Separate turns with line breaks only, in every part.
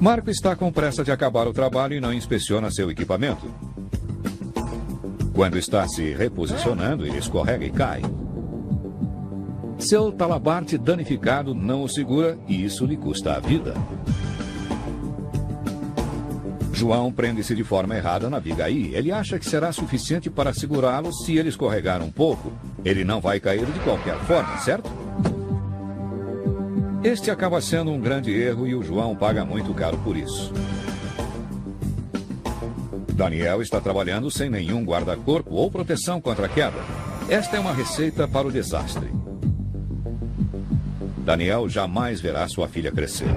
Marco está com pressa de acabar o trabalho e não inspeciona seu equipamento. Quando está se reposicionando, ele escorrega e cai. Seu talabarte danificado não o segura e isso lhe custa a vida. João prende-se de forma errada na viga aí. Ele acha que será suficiente para segurá-lo se ele escorregar um pouco. Ele não vai cair de qualquer forma, certo? Este acaba sendo um grande erro e o João paga muito caro por isso. Daniel está trabalhando sem nenhum guarda-corpo ou proteção contra a queda. Esta é uma receita para o desastre. Daniel jamais verá sua filha crescer.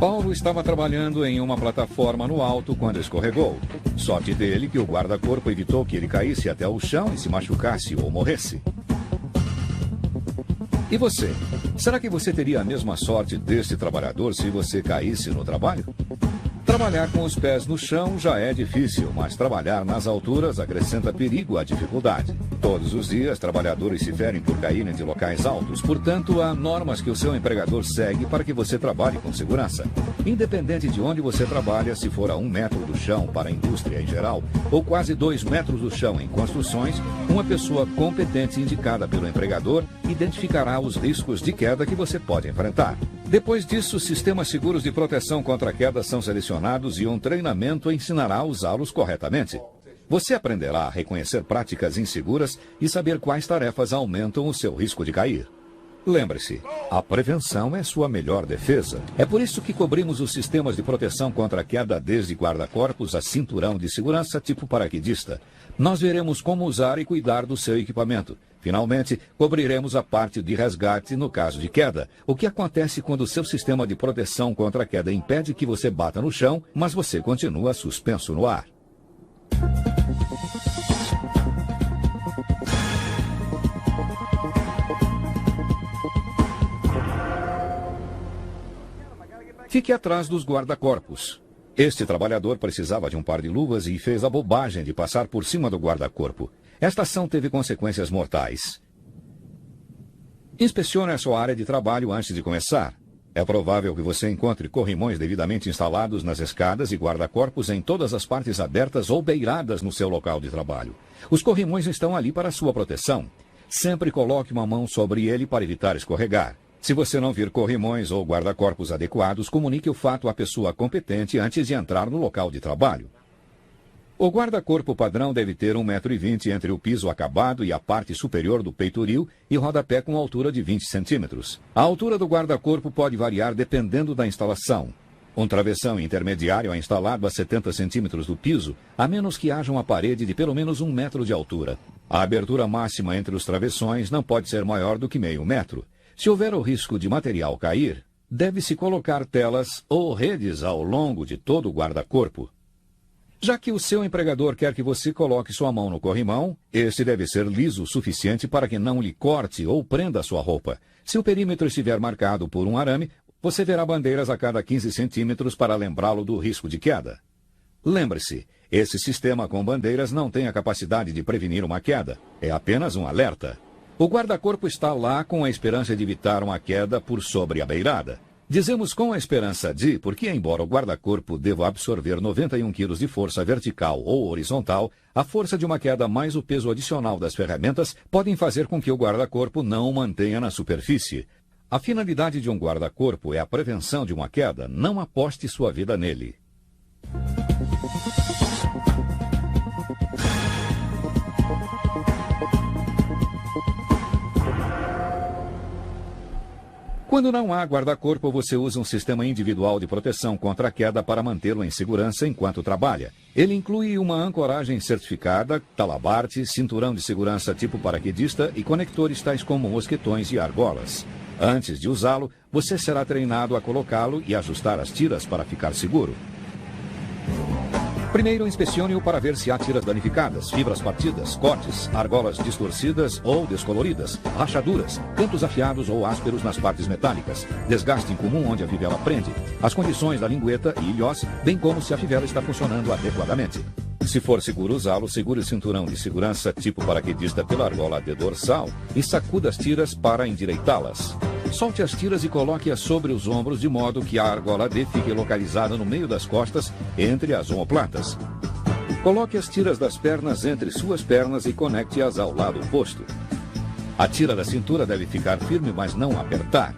Paulo estava trabalhando em uma plataforma no alto quando escorregou. Sorte dele que o guarda-corpo evitou que ele caísse até o chão e se machucasse ou morresse. E você? Será que você teria a mesma sorte deste trabalhador se você caísse no trabalho? Trabalhar com os pés no chão já é difícil, mas trabalhar nas alturas acrescenta perigo à dificuldade. Todos os dias, trabalhadores se ferem por caírem de locais altos. Portanto, há normas que o seu empregador segue para que você trabalhe com segurança. Independente de onde você trabalha, se for a 1 metro do chão para a indústria em geral, ou quase 2 metros do chão em construções, uma pessoa competente indicada pelo empregador identificará os riscos de queda que você pode enfrentar. Depois disso, sistemas seguros de proteção contra queda são selecionados e um treinamento ensinará a usá-los corretamente. Você aprenderá a reconhecer práticas inseguras e saber quais tarefas aumentam o seu risco de cair. Lembre-se, a prevenção é sua melhor defesa. É por isso que cobrimos os sistemas de proteção contra a queda desde guarda-corpos a cinturão de segurança tipo paraquedista. Nós veremos como usar e cuidar do seu equipamento. Finalmente, cobriremos a parte de resgate no caso de queda. O que acontece quando o seu sistema de proteção contra a queda impede que você bata no chão, mas você continua suspenso no ar. Fique atrás dos guarda-corpos. Este trabalhador precisava de um par de luvas e fez a bobagem de passar por cima do guarda-corpo. Esta ação teve consequências mortais. Inspecione a sua área de trabalho antes de começar. É provável que você encontre corrimões devidamente instalados nas escadas e guarda-corpos em todas as partes abertas ou beiradas no seu local de trabalho. Os corrimões estão ali para sua proteção. Sempre coloque uma mão sobre ele para evitar escorregar. Se você não vir corrimões ou guarda-corpos adequados, comunique o fato à pessoa competente antes de entrar no local de trabalho. O guarda-corpo padrão deve ter 1,20 m entre o piso acabado e a parte superior do peitoril e rodapé com altura de 20 centímetros. A altura do guarda-corpo pode variar dependendo da instalação. Um travessão intermediário é instalado a 70 centímetros do piso, a menos que haja uma parede de pelo menos 1 metro de altura. A abertura máxima entre os travessões não pode ser maior do que meio metro. Se houver o risco de material cair, deve-se colocar telas ou redes ao longo de todo o guarda-corpo. Já que o seu empregador quer que você coloque sua mão no corrimão, este deve ser liso o suficiente para que não lhe corte ou prenda a sua roupa. Se o perímetro estiver marcado por um arame, você verá bandeiras a cada 15 centímetros para lembrá-lo do risco de queda. Lembre-se, esse sistema com bandeiras não tem a capacidade de prevenir uma queda. É apenas um alerta. O guarda-corpo está lá com a esperança de evitar uma queda por sobre a beirada. Dizemos com a esperança de, porque embora o guarda-corpo deva absorver 91 kg de força vertical ou horizontal, a força de uma queda mais o peso adicional das ferramentas podem fazer com que o guarda-corpo não o mantenha na superfície. A finalidade de um guarda-corpo é a prevenção de uma queda, não aposte sua vida nele. Quando não há guarda-corpo, você usa um sistema individual de proteção contra a queda para mantê-lo em segurança enquanto trabalha. Ele inclui uma ancoragem certificada, talabarte, cinturão de segurança tipo paraquedista e conectores tais como mosquetões e argolas. Antes de usá-lo, você será treinado a colocá-lo e ajustar as tiras para ficar seguro. Primeiro, inspecione-o para ver se há tiras danificadas, fibras partidas, cortes, argolas distorcidas ou descoloridas, rachaduras, cantos afiados ou ásperos nas partes metálicas, desgaste incomum onde a fivela prende, as condições da lingueta e ilhós, bem como se a fivela está funcionando adequadamente. Se for seguro usá-lo, segure o cinturão de segurança tipo paraquedista pela argola de dorsal e sacuda as tiras para endireitá-las. Solte as tiras e coloque-as sobre os ombros de modo que a argola D fique localizada no meio das costas, entre as omoplatas. Coloque as tiras das pernas entre suas pernas e conecte-as ao lado oposto. A tira da cintura deve ficar firme, mas não apertar.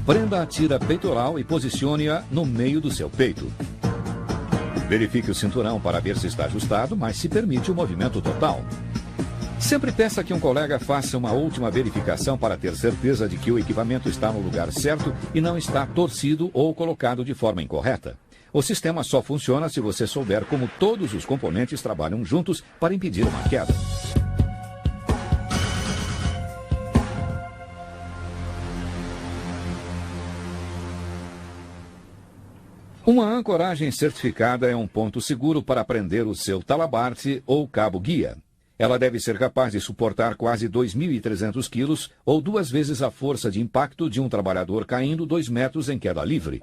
Prenda a tira peitoral e posicione-a no meio do seu peito. Verifique o cinturão para ver se está ajustado, mas se permite o movimento total. Sempre peça que um colega faça uma última verificação para ter certeza de que o equipamento está no lugar certo e não está torcido ou colocado de forma incorreta. O sistema só funciona se você souber como todos os componentes trabalham juntos para impedir uma queda. Uma ancoragem certificada é um ponto seguro para prender o seu talabarte ou cabo-guia. Ela deve ser capaz de suportar quase 2.300 quilos ou 2 vezes a força de impacto de um trabalhador caindo 2 metros em queda livre.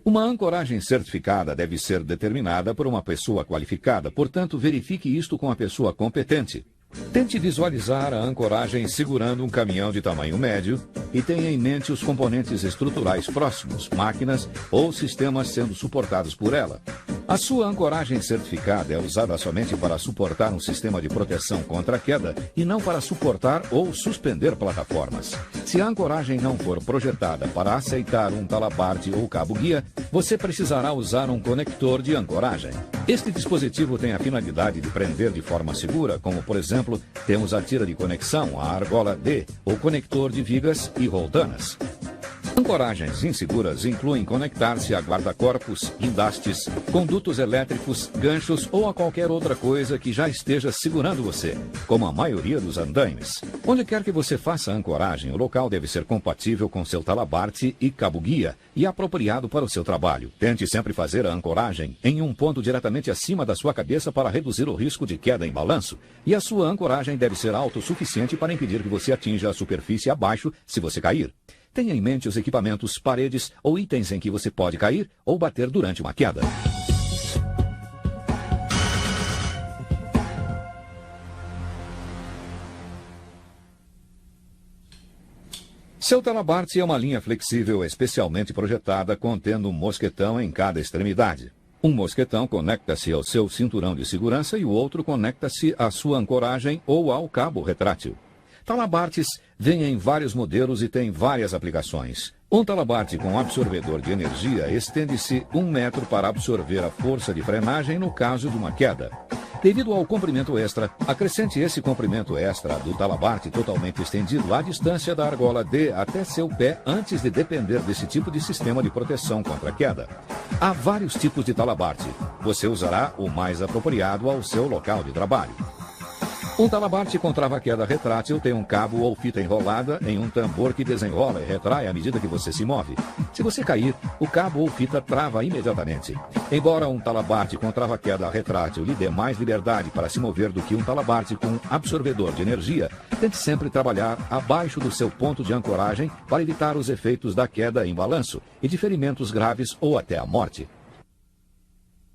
Uma ancoragem certificada deve ser determinada por uma pessoa qualificada, portanto, verifique isto com a pessoa competente. Tente visualizar a ancoragem segurando um caminhão de tamanho médio e tenha em mente os componentes estruturais próximos, máquinas ou sistemas sendo suportados por ela. A sua ancoragem certificada é usada somente para suportar um sistema de proteção contra a queda e não para suportar ou suspender plataformas. Se a ancoragem não for projetada para aceitar um talabarte ou cabo-guia, você precisará usar um conector de ancoragem. Este dispositivo tem a finalidade de prender de forma segura, como, por exemplo, temos a tira de conexão, a argola D, ou conector de vigas e roldanas. Ancoragens inseguras incluem conectar-se a guarda-corpos, guindastes, condutos elétricos, ganchos ou a qualquer outra coisa que já esteja segurando você, como a maioria dos andaimes. Onde quer que você faça a ancoragem, o local deve ser compatível com seu talabarte e cabo-guia e apropriado para o seu trabalho. Tente sempre fazer a ancoragem em um ponto diretamente acima da sua cabeça para reduzir o risco de queda em balanço, e a sua ancoragem deve ser autossuficiente para impedir que você atinja a superfície abaixo se você cair. Tenha em mente os equipamentos, paredes ou itens em que você pode cair ou bater durante uma queda. Seu talabarte é uma linha flexível especialmente projetada contendo um mosquetão em cada extremidade. Um mosquetão conecta-se ao seu cinturão de segurança e o outro conecta-se à sua ancoragem ou ao cabo retrátil. Talabartes vêm em vários modelos e têm várias aplicações. Um talabarte com absorvedor de energia estende-se 1 metro para absorver a força de frenagem no caso de uma queda. Devido ao comprimento extra, acrescente esse comprimento extra do talabarte totalmente estendido à distância da argola D até seu pé antes de depender desse tipo de sistema de proteção contra a queda. Há vários tipos de talabarte. Você usará o mais apropriado ao seu local de trabalho. Um talabarte com trava-queda retrátil tem um cabo ou fita enrolada em um tambor que desenrola e retrai à medida que você se move. Se você cair, o cabo ou fita trava imediatamente. Embora um talabarte com trava-queda retrátil lhe dê mais liberdade para se mover do que um talabarte com absorvedor de energia, tente sempre trabalhar abaixo do seu ponto de ancoragem para evitar os efeitos da queda em balanço e de ferimentos graves ou até a morte.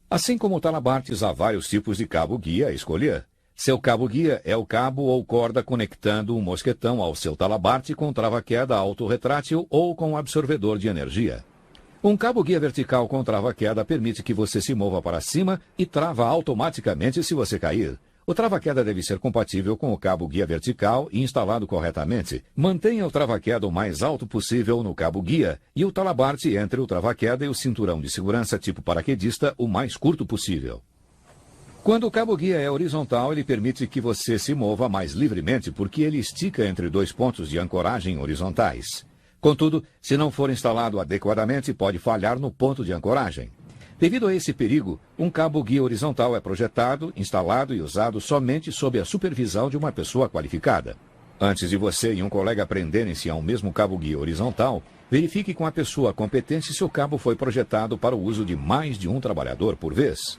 Assim como talabartes, há vários tipos de cabo-guia a escolher. Seu cabo-guia é o cabo ou corda conectando um mosquetão ao seu talabarte com trava-queda autorretrátil ou com absorvedor de energia. Um cabo-guia vertical com trava-queda permite que você se mova para cima e trava automaticamente se você cair. O trava-queda deve ser compatível com o cabo-guia vertical e instalado corretamente. Mantenha o trava-queda o mais alto possível no cabo-guia e o talabarte entre o trava-queda e o cinturão de segurança tipo paraquedista o mais curto possível. Quando o cabo-guia é horizontal, ele permite que você se mova mais livremente porque ele estica entre 2 pontos de ancoragem horizontais. Contudo, se não for instalado adequadamente, pode falhar no ponto de ancoragem. Devido a esse perigo, um cabo-guia horizontal é projetado, instalado e usado somente sob a supervisão de uma pessoa qualificada. Antes de você e um colega prenderem-se a um mesmo cabo guia horizontal, verifique com a pessoa competente se o cabo foi projetado para o uso de mais de um trabalhador por vez.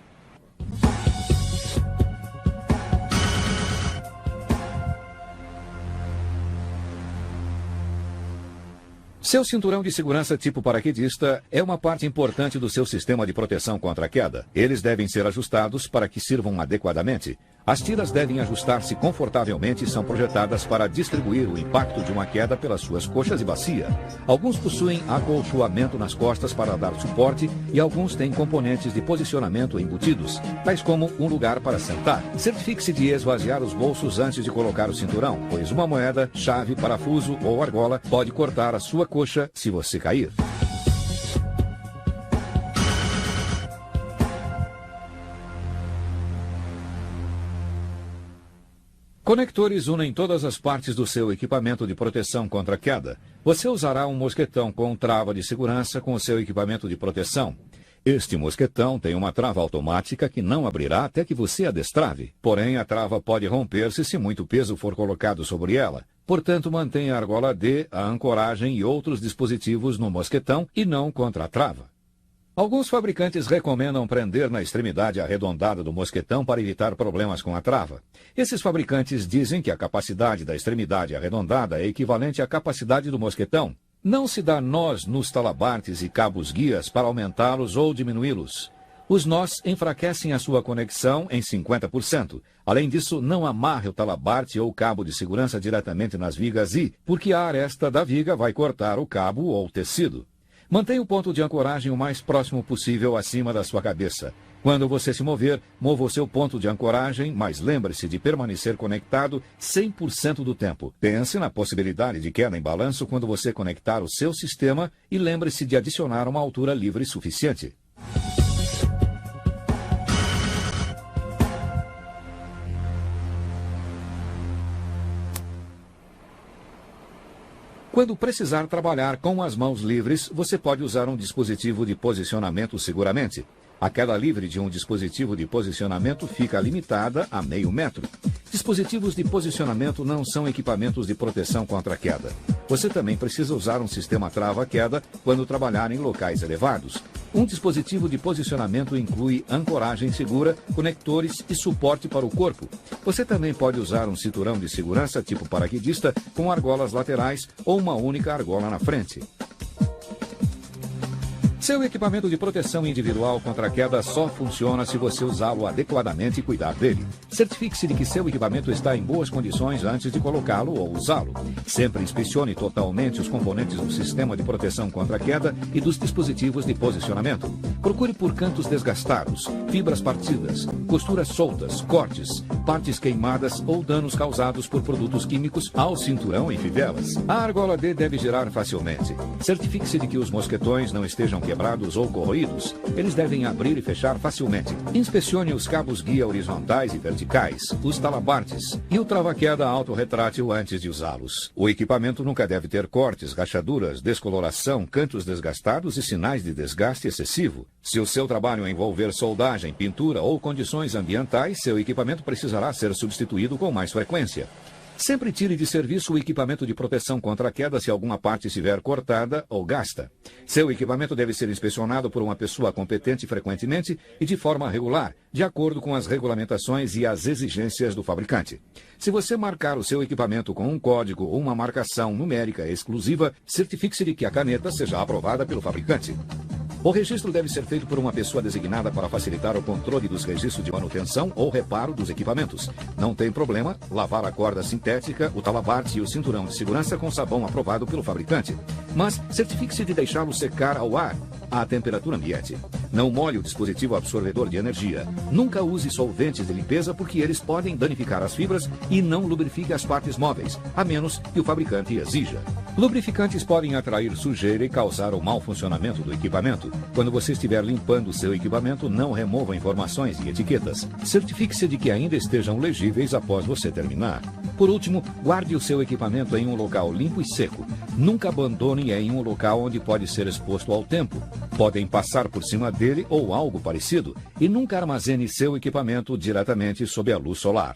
Seu cinturão de segurança tipo paraquedista é uma parte importante do seu sistema de proteção contra a queda. Eles devem ser ajustados para que sirvam adequadamente. As tiras devem ajustar-se confortavelmente e são projetadas para distribuir o impacto de uma queda pelas suas coxas e bacia. Alguns possuem acolchoamento nas costas para dar suporte e alguns têm componentes de posicionamento embutidos, tais como um lugar para sentar. Certifique-se de esvaziar os bolsos antes de colocar o cinturão, pois uma moeda, chave, parafuso ou argola pode cortar a sua coxa se você cair. Conectores unem todas as partes do seu equipamento de proteção contra a queda. Você usará um mosquetão com trava de segurança com o seu equipamento de proteção. Este mosquetão tem uma trava automática que não abrirá até que você a destrave. Porém, a trava pode romper-se se muito peso for colocado sobre ela. Portanto, mantenha a argola D, a ancoragem e outros dispositivos no mosquetão e não contra a trava. Alguns fabricantes recomendam prender na extremidade arredondada do mosquetão para evitar problemas com a trava. Esses fabricantes dizem que a capacidade da extremidade arredondada é equivalente à capacidade do mosquetão. Não se dá nós nos talabartes e cabos guias para aumentá-los ou diminuí-los. Os nós enfraquecem a sua conexão em 50%. Além disso, não amarre o talabarte ou cabo de segurança diretamente nas vigas porque a aresta da viga vai cortar o cabo ou tecido. Mantenha o ponto de ancoragem o mais próximo possível acima da sua cabeça. Quando você se mover, mova o seu ponto de ancoragem, mas lembre-se de permanecer conectado 100% do tempo. Pense na possibilidade de queda em balanço quando você conectar o seu sistema e lembre-se de adicionar uma altura livre suficiente. Quando precisar trabalhar com as mãos livres, você pode usar um dispositivo de posicionamento seguramente. A queda livre de um dispositivo de posicionamento fica limitada a meio metro. Dispositivos de posicionamento não são equipamentos de proteção contra a queda. Você também precisa usar um sistema trava-queda quando trabalhar em locais elevados. Um dispositivo de posicionamento inclui ancoragem segura, conectores e suporte para o corpo. Você também pode usar um cinturão de segurança tipo paraquedista com argolas laterais ou uma única argola na frente. Seu equipamento de proteção individual contra a queda só funciona se você usá-lo adequadamente e cuidar dele. Certifique-se de que seu equipamento está em boas condições antes de colocá-lo ou usá-lo. Sempre inspecione totalmente os componentes do sistema de proteção contra a queda e dos dispositivos de posicionamento. Procure por cantos desgastados, fibras partidas, costuras soltas, cortes, partes queimadas ou danos causados por produtos químicos ao cinturão e fivelas. A argola D deve girar facilmente. Certifique-se de que os mosquetões não estejam quebrados ou corroídos. Eles devem abrir e fechar facilmente. Inspecione os cabos guia horizontais e verticais, os talabartes e o trava-queda autorretrátil antes de usá-los. O equipamento nunca deve ter cortes, rachaduras, descoloração, cantos desgastados e sinais de desgaste excessivo. Se o seu trabalho envolver soldagem, pintura ou condições ambientais, seu equipamento precisará ser substituído com mais frequência. Sempre tire de serviço o equipamento de proteção contra a queda se alguma parte estiver cortada ou gasta. Seu equipamento deve ser inspecionado por uma pessoa competente frequentemente e de forma regular, de acordo com as regulamentações e as exigências do fabricante. Se você marcar o seu equipamento com um código ou uma marcação numérica exclusiva, certifique-se de que a caneta seja aprovada pelo fabricante. O registro deve ser feito por uma pessoa designada para facilitar o controle dos registros de manutenção ou reparo dos equipamentos. Não tem problema lavar a corda sintética, o talabarte e o cinturão de segurança com sabão aprovado pelo fabricante. Mas certifique-se de deixá-lo secar ao ar, à temperatura ambiente. Não molhe o dispositivo absorvedor de energia. Nunca use solventes de limpeza porque eles podem danificar as fibras e não lubrifique as partes móveis, a menos que o fabricante exija. Lubrificantes podem atrair sujeira e causar o mau funcionamento do equipamento. Quando você estiver limpando o seu equipamento, não remova informações e etiquetas. Certifique-se de que ainda estejam legíveis após você terminar. Por último, guarde o seu equipamento em um local limpo e seco. Nunca abandone em um local onde pode ser exposto ao tempo. Podem passar por cima dele ou algo parecido. E nunca armazene seu equipamento diretamente sob a luz solar.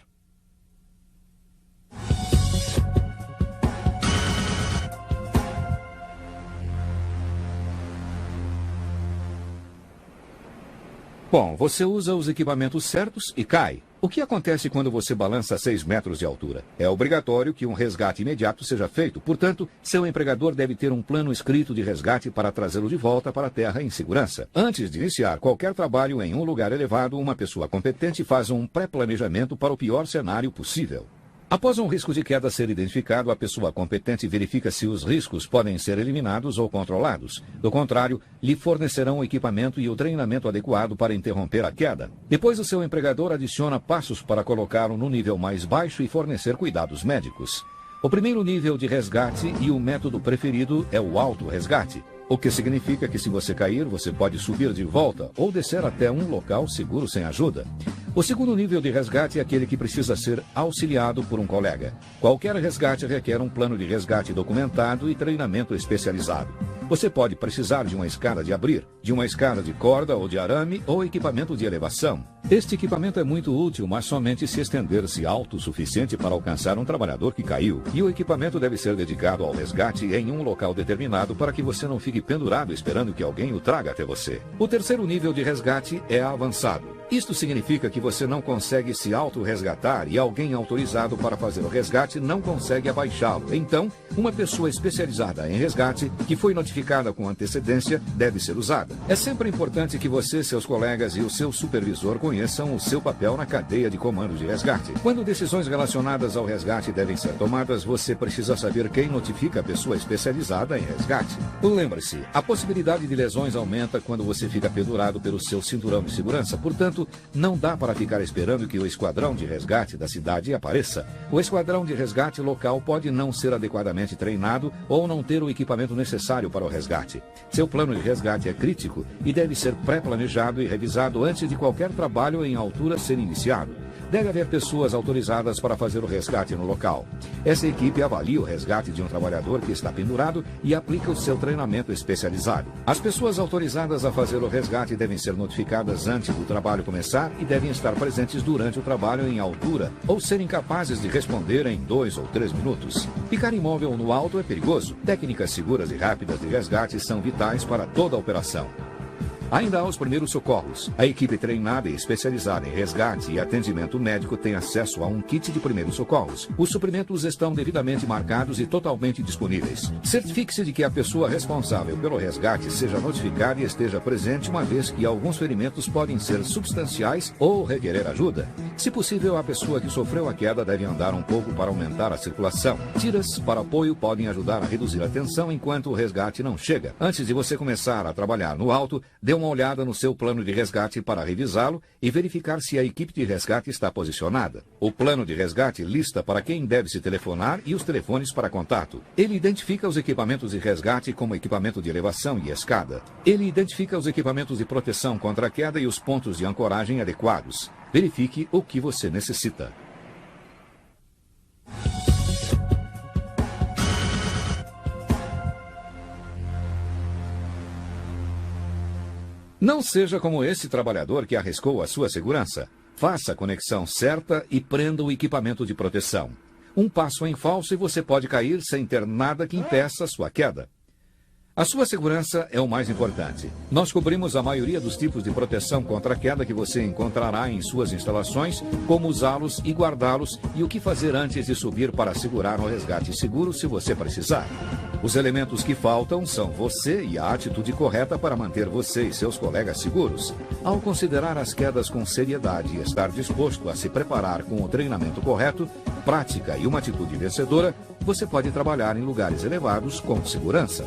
Bom, você usa os equipamentos certos e cai. O que acontece quando você balança a 6 metros de altura? É obrigatório que um resgate imediato seja feito. Portanto, seu empregador deve ter um plano escrito de resgate para trazê-lo de volta para a terra em segurança. Antes de iniciar qualquer trabalho em um lugar elevado, uma pessoa competente faz um pré-planejamento para o pior cenário possível. Após um risco de queda ser identificado, a pessoa competente verifica se os riscos podem ser eliminados ou controlados. Do contrário, lhe fornecerão o equipamento e o treinamento adequado para interromper a queda. Depois, o seu empregador adiciona passos para colocá-lo no nível mais baixo e fornecer cuidados médicos. O primeiro nível de resgate e o método preferido é o auto-resgate, o que significa que se você cair, você pode subir de volta ou descer até um local seguro sem ajuda. O segundo nível de resgate é aquele que precisa ser auxiliado por um colega. Qualquer resgate requer um plano de resgate documentado e treinamento especializado. Você pode precisar de uma escada de abrir, de uma escada de corda ou de arame ou equipamento de elevação. Este equipamento é muito útil, mas somente se estender-se alto o suficiente para alcançar um trabalhador que caiu. E o equipamento deve ser dedicado ao resgate em um local determinado para que você não fique pendurado esperando que alguém o traga até você. O terceiro nível de resgate é avançado. Isto significa que você não consegue se auto-resgatar e alguém autorizado para fazer o resgate não consegue abaixá-lo. Então, uma pessoa especializada em resgate, que foi notificada com antecedência, deve ser usada. É sempre importante que você, seus colegas e o seu supervisor conheçam o seu papel na cadeia de comando de resgate. Quando decisões relacionadas ao resgate devem ser tomadas, você precisa saber quem notifica a pessoa especializada em resgate. Lembre-se, a possibilidade de lesões aumenta quando você fica pendurado pelo seu cinturão de segurança. Portanto, não dá para ficar esperando que o esquadrão de resgate da cidade apareça. O esquadrão de resgate local pode não ser adequadamente treinado ou não ter o equipamento necessário para o resgate. Seu plano de resgate é crítico e deve ser pré-planejado e revisado antes de qualquer trabalho em altura ser iniciado. Deve haver pessoas autorizadas para fazer o resgate no local. Essa equipe avalia o resgate de um trabalhador que está pendurado e aplica o seu treinamento especializado. As pessoas autorizadas a fazer o resgate devem ser notificadas antes do trabalho começar e devem estar presentes durante o trabalho em altura ou serem capazes de responder em 2 ou 3 minutos. Ficar imóvel no alto é perigoso. Técnicas seguras e rápidas de resgate são vitais para toda a operação. Ainda há os primeiros socorros. A equipe treinada e especializada em resgate e atendimento médico tem acesso a um kit de primeiros socorros. Os suprimentos estão devidamente marcados e totalmente disponíveis. Certifique-se de que a pessoa responsável pelo resgate seja notificada e esteja presente, uma vez que alguns ferimentos podem ser substanciais ou requerer ajuda. Se possível, a pessoa que sofreu a queda deve andar um pouco para aumentar a circulação. Tiras para apoio podem ajudar a reduzir a tensão enquanto o resgate não chega. Antes de você começar a trabalhar no alto, dê uma olhada no seu plano de resgate para revisá-lo e verificar se a equipe de resgate está posicionada. O plano de resgate lista para quem deve se telefonar e os telefones para contato. Ele identifica os equipamentos de resgate como equipamento de elevação e escada. Ele identifica os equipamentos de proteção contra a queda e os pontos de ancoragem adequados. Verifique o que você necessita. Não seja como esse trabalhador que arriscou a sua segurança. Faça a conexão certa e prenda o equipamento de proteção. Um passo em falso e você pode cair sem ter nada que impeça a sua queda. A sua segurança é o mais importante. Nós cobrimos a maioria dos tipos de proteção contra a queda que você encontrará em suas instalações, como usá-los e guardá-los e o que fazer antes de subir para assegurar um resgate seguro se você precisar. Os elementos que faltam são você e a atitude correta para manter você e seus colegas seguros. Ao considerar as quedas com seriedade e estar disposto a se preparar com o treinamento correto, prática e uma atitude vencedora, você pode trabalhar em lugares elevados com segurança.